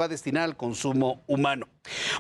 va a destinar al consumo humano.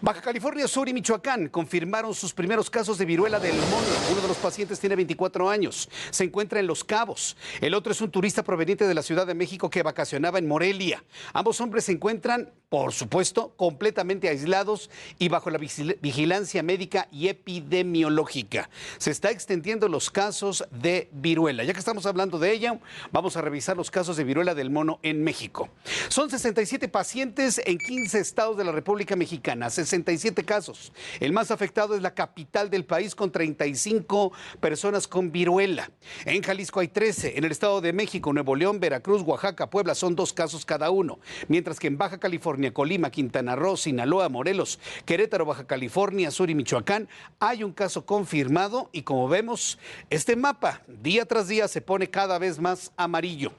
Baja California Sur y Michoacán confirmaron sus primeros casos de viruela del mono. Uno de los pacientes tiene 24 años, se encuentra en Los Cabos. El otro es un turista proveniente de la Ciudad de México que vacacionaba en Morelia. Ambos hombres se encuentran, por supuesto, completamente aislados y bajo la vigilancia médica y epidemiológica. Se está extendiendo los casos de viruela. Ya que estamos hablando de ella, vamos a revisar los casos de viruela del mono en México. Son 67 pacientes en 15 estados de la República Mexicana, 67 casos. El más afectado es la capital del país con 35 personas con viruela. En Jalisco hay 13, en el Estado de México, Nuevo León, Veracruz, Oaxaca, Puebla son 2 casos cada uno. Mientras que en Baja California, Colima, Quintana Roo, Sinaloa, Morelos, Querétaro, Baja California Sur y Michoacán hay un caso confirmado y como vemos, este mapa día tras día se pone cada vez más amarillo.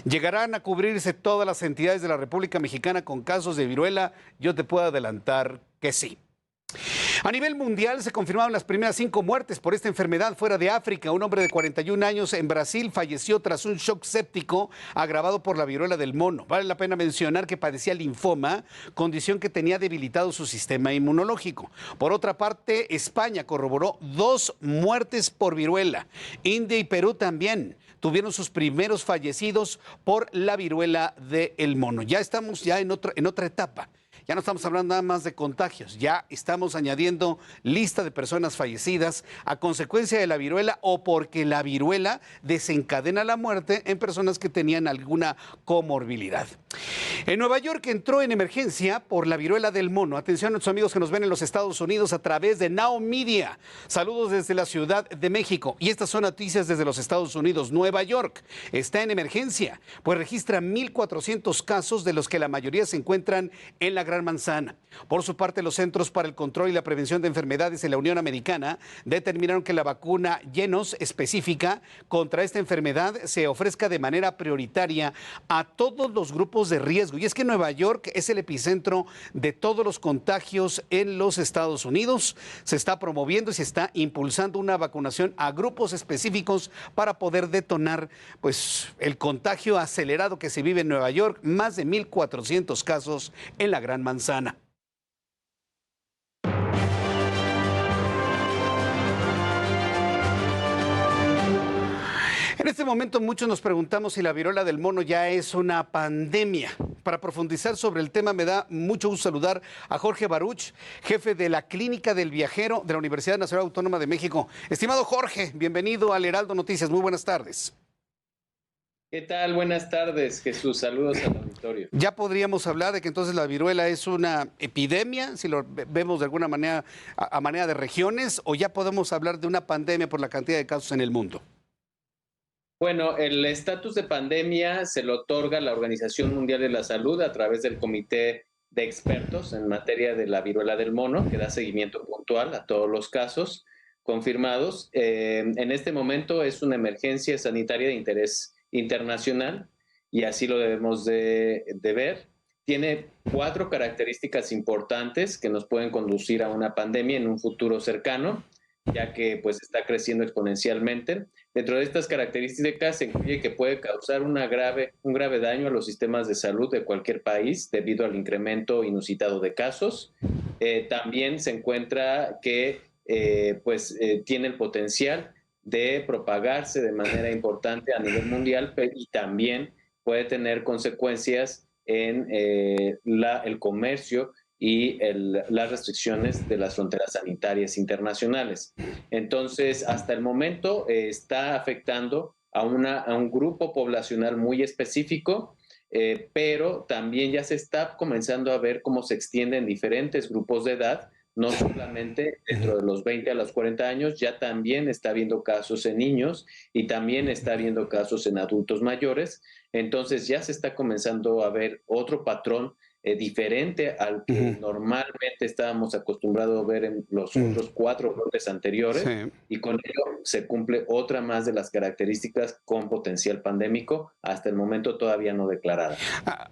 ¿Llegarán a cubrirse todas las entidades de la República Mexicana con casos de viruela? Yo te puedo adelantar que sí. A nivel mundial se confirmaron las primeras 5 muertes por esta enfermedad fuera de África. Un hombre de 41 años en Brasil falleció tras un shock séptico agravado por la viruela del mono. Vale la pena mencionar que padecía linfoma, condición que tenía debilitado su sistema inmunológico. Por otra parte, España corroboró 2 muertes por viruela. India y Perú también tuvieron sus primeros fallecidos por la viruela del mono. Ya estamos en otra etapa. Ya no estamos hablando nada más de contagios, ya estamos añadiendo lista de personas fallecidas a consecuencia de la viruela o porque la viruela desencadena la muerte en personas que tenían alguna comorbilidad. En Nueva York entró en emergencia por la viruela del mono. Atención a nuestros amigos que nos ven en los Estados Unidos a través de Now Media. Saludos desde la Ciudad de México. Y estas son noticias desde los Estados Unidos. Nueva York está en emergencia, pues registra 1,400 casos, de los que la mayoría se encuentran en la Gran Manzana. Por su parte, los Centros para el Control y la Prevención de Enfermedades en la Unión Americana determinaron que la vacuna Jynneos específica contra esta enfermedad se ofrezca de manera prioritaria a todos los grupos de riesgo. Y es que Nueva York es el epicentro de todos los contagios en los Estados Unidos. Se está promoviendo y se está impulsando una vacunación a grupos específicos para poder detonar el contagio acelerado que se vive en Nueva York. Más de 1,400 casos en la Gran Manzana. En este momento muchos nos preguntamos si la viruela del mono ya es una pandemia. Para profundizar sobre el tema me da mucho gusto saludar a Jorge Baruch, jefe de la Clínica del Viajero de la Universidad Nacional Autónoma de México. Estimado Jorge, bienvenido al Heraldo Noticias. Muy buenas tardes. ¿Qué tal? Buenas tardes, Jesús. Saludos al auditorio. Ya podríamos hablar de que entonces la viruela es una epidemia, si lo vemos de alguna manera a manera de regiones, o ya podemos hablar de una pandemia por la cantidad de casos en el mundo. Bueno, el estatus de pandemia se lo otorga la Organización Mundial de la Salud a través del Comité de Expertos en materia de la viruela del mono, que da seguimiento puntual a todos los casos confirmados. En este momento es una emergencia sanitaria de interés internacional y así lo debemos de ver. Tiene 4 características importantes que nos pueden conducir a una pandemia en un futuro cercano, ya que está creciendo exponencialmente. Dentro de estas características se incluye que puede causar un grave daño a los sistemas de salud de cualquier país debido al incremento inusitado de casos. También se encuentra que tiene el potencial de propagarse de manera importante a nivel mundial y también puede tener consecuencias en el comercio y las restricciones de las fronteras sanitarias internacionales. Entonces, hasta el momento está afectando a un grupo poblacional muy específico, pero también ya se está comenzando a ver cómo se extiende en diferentes grupos de edad, no solamente dentro de los 20 a los 40 años, ya también está habiendo casos en niños y también está habiendo casos en adultos mayores. Entonces ya se está comenzando a ver otro patrón diferente al que normalmente estábamos acostumbrados a ver en los otros 4 brotes anteriores, y con ello se cumple otra más de las características con potencial pandémico, hasta el momento todavía no declarada.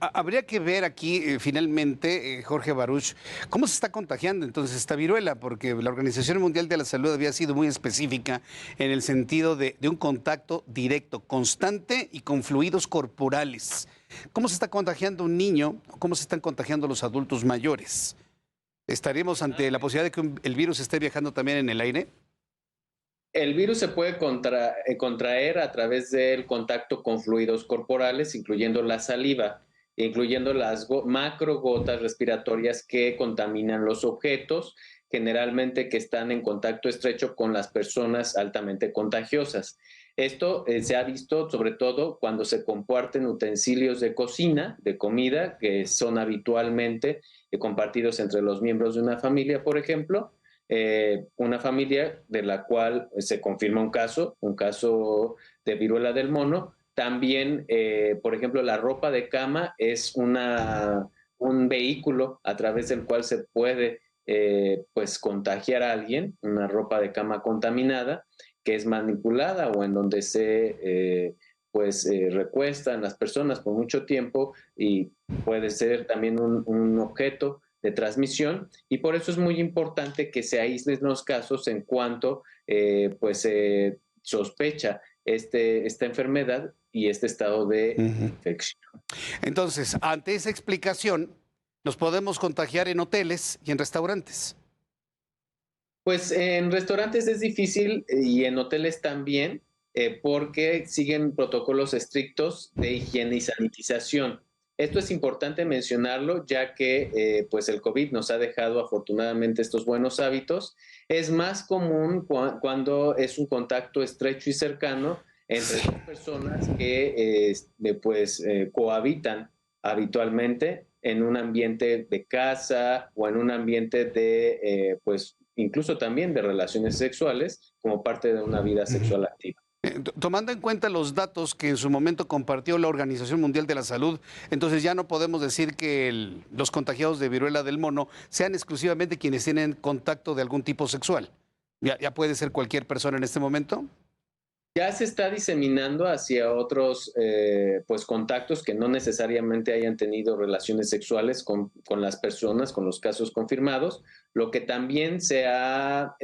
Habría que ver aquí finalmente, Jorge Baruch, cómo se está contagiando entonces esta viruela, porque la Organización Mundial de la Salud había sido muy específica en el sentido de un contacto directo, constante y con fluidos corporales. ¿Cómo se está contagiando un niño? ¿Cómo se están contagiando los adultos mayores? ¿Estaríamos ante la posibilidad de que el virus esté viajando también en el aire? El virus se puede contraer a través del contacto con fluidos corporales, incluyendo la saliva, incluyendo las macrogotas respiratorias que contaminan los objetos, generalmente que están en contacto estrecho con las personas altamente contagiosas. Esto se ha visto sobre todo cuando se comparten utensilios de cocina, de comida, que son habitualmente compartidos entre los miembros de una familia, por ejemplo, una familia de la cual se confirma un caso de viruela del mono. También, por ejemplo, la ropa de cama es un vehículo a través del cual se puede pues contagiar a alguien, una ropa de cama contaminada que es manipulada o en donde se recuestan las personas por mucho tiempo y puede ser también un objeto de transmisión, y por eso es muy importante que se aíslen los casos en cuanto se sospecha esta enfermedad y este estado de infección. Entonces, ante esa explicación, nos podemos contagiar en hoteles y en restaurantes. Pues en restaurantes es difícil y en hoteles también, porque siguen protocolos estrictos de higiene y sanitización. Esto es importante mencionarlo, ya que pues el COVID nos ha dejado afortunadamente estos buenos hábitos. Es más común cuando es un contacto estrecho y cercano entre dos personas que cohabitan habitualmente en un ambiente de casa o en un ambiente de, incluso también de relaciones sexuales como parte de una vida sexual activa. Tomando en cuenta los datos que en su momento compartió la Organización Mundial de la Salud, entonces ya no podemos decir que los contagiados de viruela del mono sean exclusivamente quienes tienen contacto de algún tipo sexual. ¿Ya puede ser cualquier persona en este momento? Ya se está diseminando hacia otros contactos que no necesariamente hayan tenido relaciones sexuales con las personas, con los casos confirmados, lo que también se ha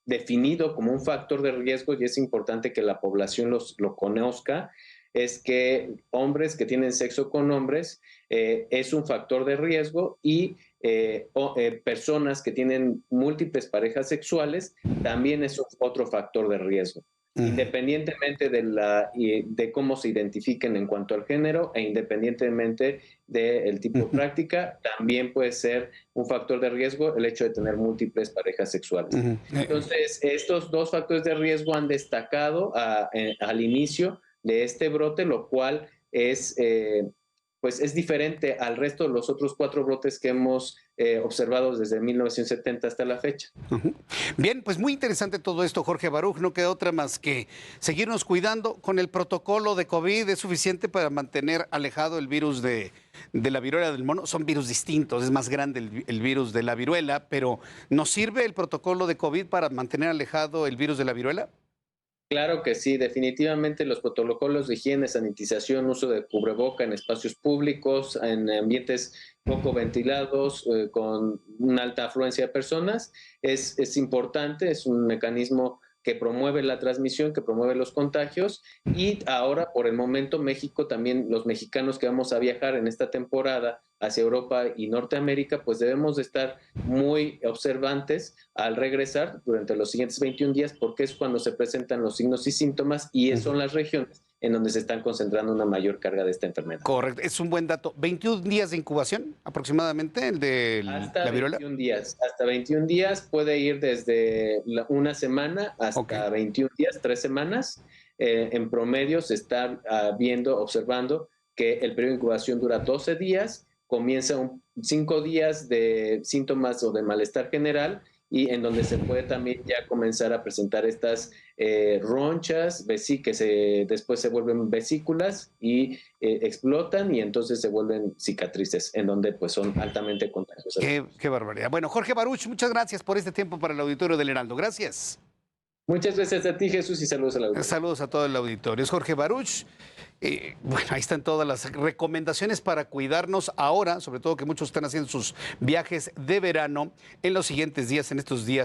definido como un factor de riesgo, y es importante que la población lo conozca, es que hombres que tienen sexo con hombres es un factor de riesgo, y personas que tienen múltiples parejas sexuales también es otro factor de riesgo. Independientemente de cómo se identifiquen en cuanto al género e independientemente del tipo de práctica, también puede ser un factor de riesgo el hecho de tener múltiples parejas sexuales. Entonces, estos dos factores de riesgo han destacado al inicio de este brote, lo cual es diferente al resto de los otros 4 brotes que hemos observado desde 1970 hasta la fecha. Bien, pues muy interesante todo esto, Jorge Baruch. No queda otra más que seguirnos cuidando. Con el protocolo de COVID es suficiente para mantener alejado el virus de la viruela del mono. Son virus distintos, es más grande el virus de la viruela, pero ¿nos sirve el protocolo de COVID para mantener alejado el virus de la viruela? Claro que sí, definitivamente los protocolos de higiene, sanitización, uso de cubreboca en espacios públicos, en ambientes poco ventilados, con una alta afluencia de personas, es importante, es un mecanismo que promueve la transmisión, que promueve los contagios, y ahora, por el momento, México también, los mexicanos que vamos a viajar en esta temporada hacia Europa y Norteamérica, pues debemos de estar muy observantes al regresar durante los siguientes 21 días, porque es cuando se presentan los signos y síntomas, y son las regiones en donde se están concentrando una mayor carga de esta enfermedad. Correcto, es un buen dato. ¿21 días de incubación aproximadamente el de la viruela? Hasta 21 días, puede ir desde una semana hasta 21 días, 3 semanas. En promedio se está observando que el periodo de incubación dura 12 días, comienza 5 días de síntomas o de malestar general, y en donde se puede también ya comenzar a presentar estas ronchas, que después se vuelven vesículas y explotan, y entonces se vuelven cicatrices, en donde pues son altamente contagiosas. Qué barbaridad. Bueno, Jorge Baruch, muchas gracias por este tiempo para el auditorio del Heraldo. Gracias. Muchas gracias a ti, Jesús, y saludos al auditorio. Saludos a todo el auditorio. Es Jorge Baruch. Bueno, ahí están todas las recomendaciones para cuidarnos ahora, sobre todo que muchos están haciendo sus viajes de verano en los siguientes días, en estos días.